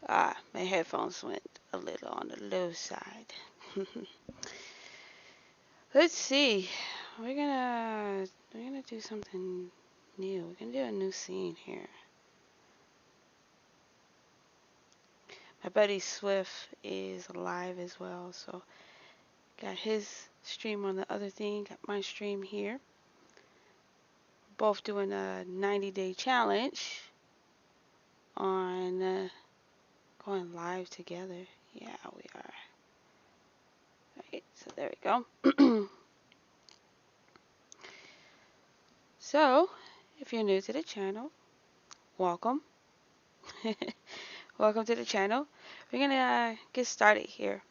My headphones went a little on the low side. Let's see. We're gonna do something new. We're gonna do a new scene here. My buddy Swift is live as well, so got his stream on the other thing, got my stream here. Both doing a 90-day challenge on going live together. Yeah, we are. Alright, so there we go. So, if you're new to the channel, welcome. Welcome to the channel. We're gonna get started here.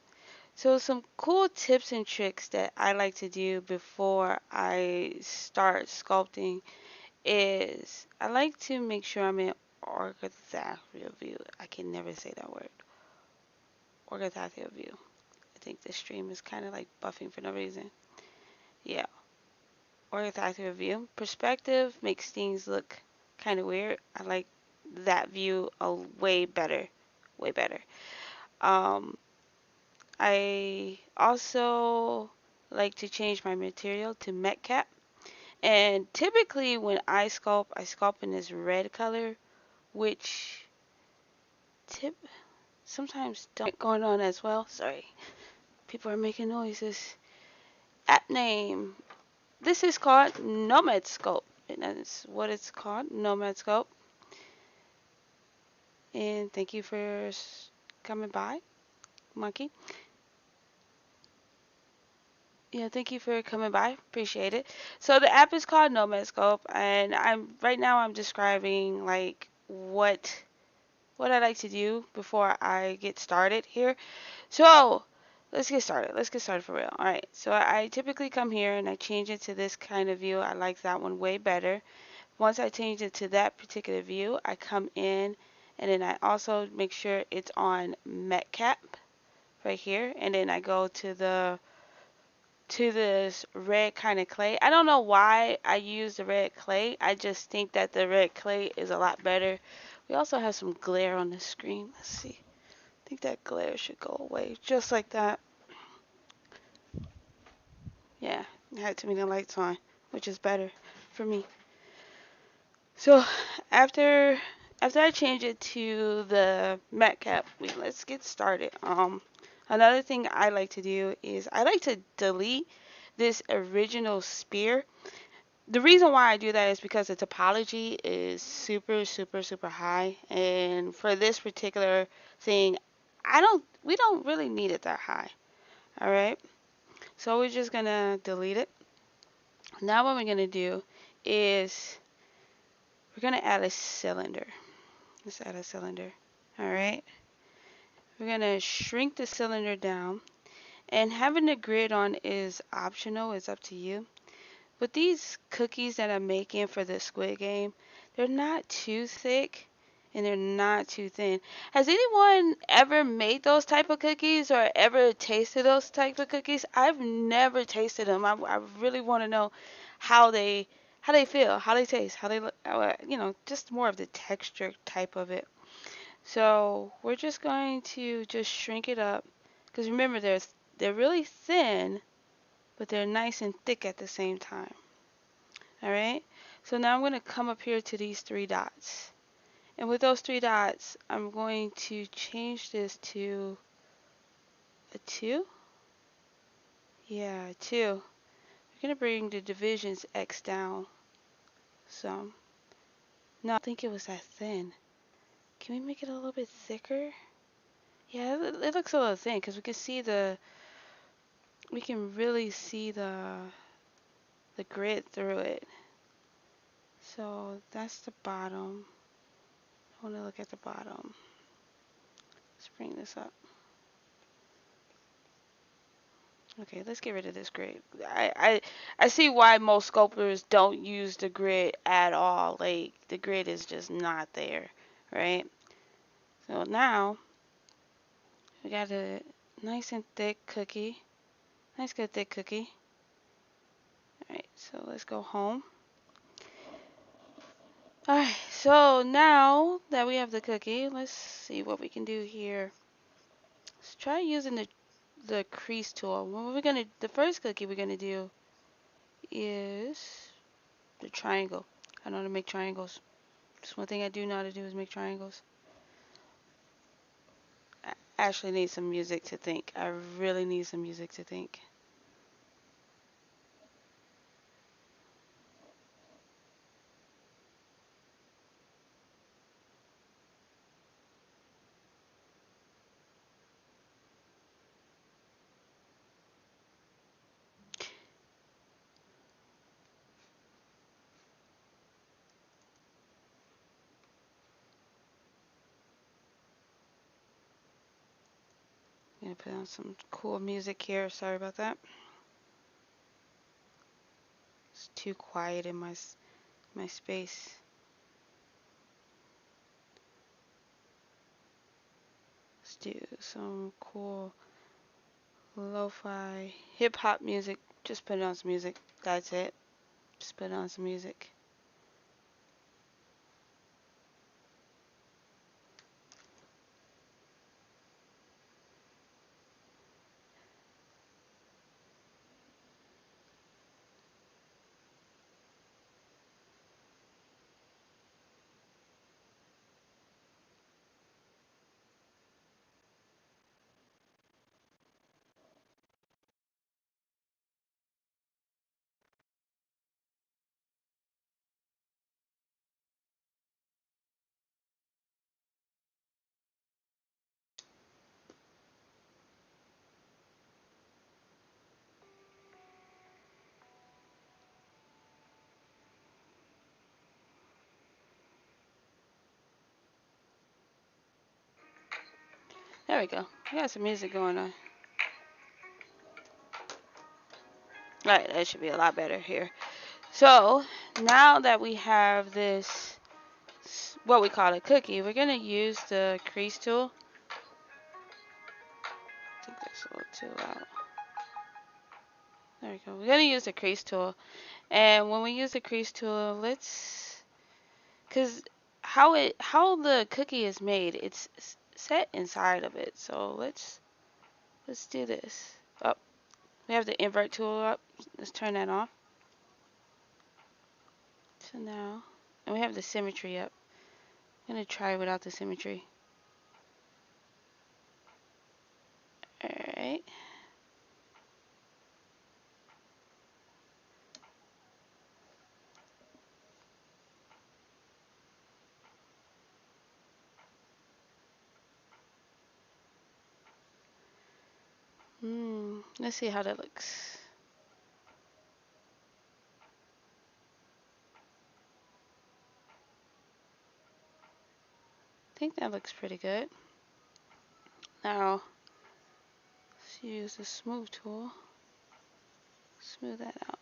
So some cool tips and tricks that I like to do before I start sculpting is I like to make sure I'm in orthogonal view. I can never say that word. Orthogonal view. I think the stream is kind of like buffing for no reason. Yeah, orthogonal view. Perspective makes things look kind of weird. I like that view way better. Way better. Um, I also like to change my material to met cap. And typically when I sculpt in this red color, which tip sometimes don't going on as well. Sorry, people are making noises. App name. This is called Nomad Sculpt. And that's what it's called, Nomad Sculpt. And thank you for coming by, Monkey. Yeah, thank you for coming by. Appreciate it. So the app is called Nomad Sculpt, and I'm describing like what I like to do before I get started here. So let's get started. Let's get started for real. All right. So I typically come here and I change it to this kind of view. I like that one way better. Once I change it to that particular view, I come in and then I also make sure it's on Metcap right here, and then I go to this red kind of clay. I don't know why I use the red clay. I just think that the red clay is a lot better. We also have some glare on the screen. Let's see. I think that glare should go away just like that. Yeah, I had too many lights on, which is better for me. So after I change it to the matte cap, let's get started. Another thing I like to do is I like to delete this original spear. The reason why I do that is because the topology is super high, and for this particular thing, we don't really need it that high. All right, so we're just gonna delete it. Now what we're gonna do is we're gonna add a cylinder. Let's add a cylinder. All right, we're gonna shrink the cylinder down, and having the grid on is optional. It's up to you. But these cookies that I'm making for the Squid game, they're not too thick and they're not too thin. Has anyone ever made those type of cookies or ever tasted those type of cookies? I've never tasted them. I really want to know how they feel, how they taste, how they look, just more of the texture type of it. So we're just going to just shrink it up because remember they're really thin, but they're nice and thick at the same time. Alright, so now I'm going to come up here to these three dots. And with those three dots, I'm going to change this to a 2. Yeah, a 2. We're going to bring the divisions X down some. No, I think it was that thin. Can we make it a little bit thicker? Yeah, it looks a little thin because we can really see the grid through it. So that's the bottom. I want to look at the bottom. Let's bring this up. Okay, let's get rid of this grid. I see why most sculptors don't use the grid at all. Like, the grid is just not there, right? So now, we got a nice and thick cookie. Nice good thick cookie. Alright, so let's go home. Alright, So now that we have the cookie, let's see what we can do here. Let's try using the crease tool. The first cookie we're gonna do is the triangle. I know how to make triangles. Just one thing I do know how to do is make triangles. I actually need some music to think. I really need some music to think. I'm gonna put on some cool music here. Sorry about that. It's too quiet in my space. Let's do some cool lo-fi hip hop music. Just put on some music. That's it. Just put on some music. There we go. We got some music going on. Alright, that should be a lot better here. So, now that we have this, what we call a cookie, we're going to use the crease tool. I think that's a little too loud. There we go. We're going to use the crease tool. And when we use the crease tool, because how the cookie is made, it's set inside of it. So let's do this. Oh, we have the invert tool up. Let's turn that off. So now, and we have the symmetry up. I'm gonna try without the symmetry. Alright. Let's see how that looks. I think that looks pretty good. Now, let's use the smooth tool. Smooth that out.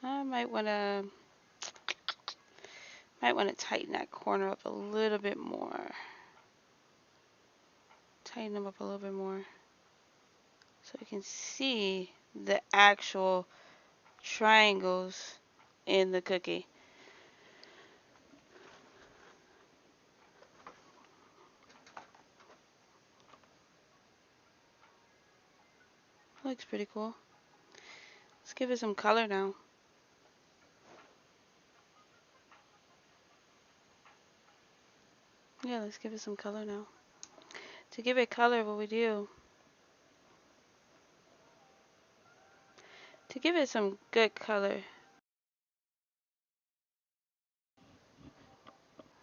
I might wanna tighten that corner up a little bit more. Tighten them up a little bit more so we can see the actual triangles in the cookie. Looks pretty cool. Let's give it some color now. Yeah, let's give it some color now. To give it color, what we do, to give it some good color.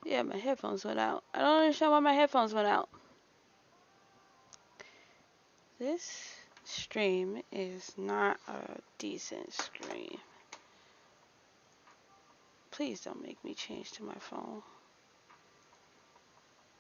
Yeah, my headphones went out. I don't understand why my headphones went out. This stream is not a decent stream. Please don't make me change to my phone.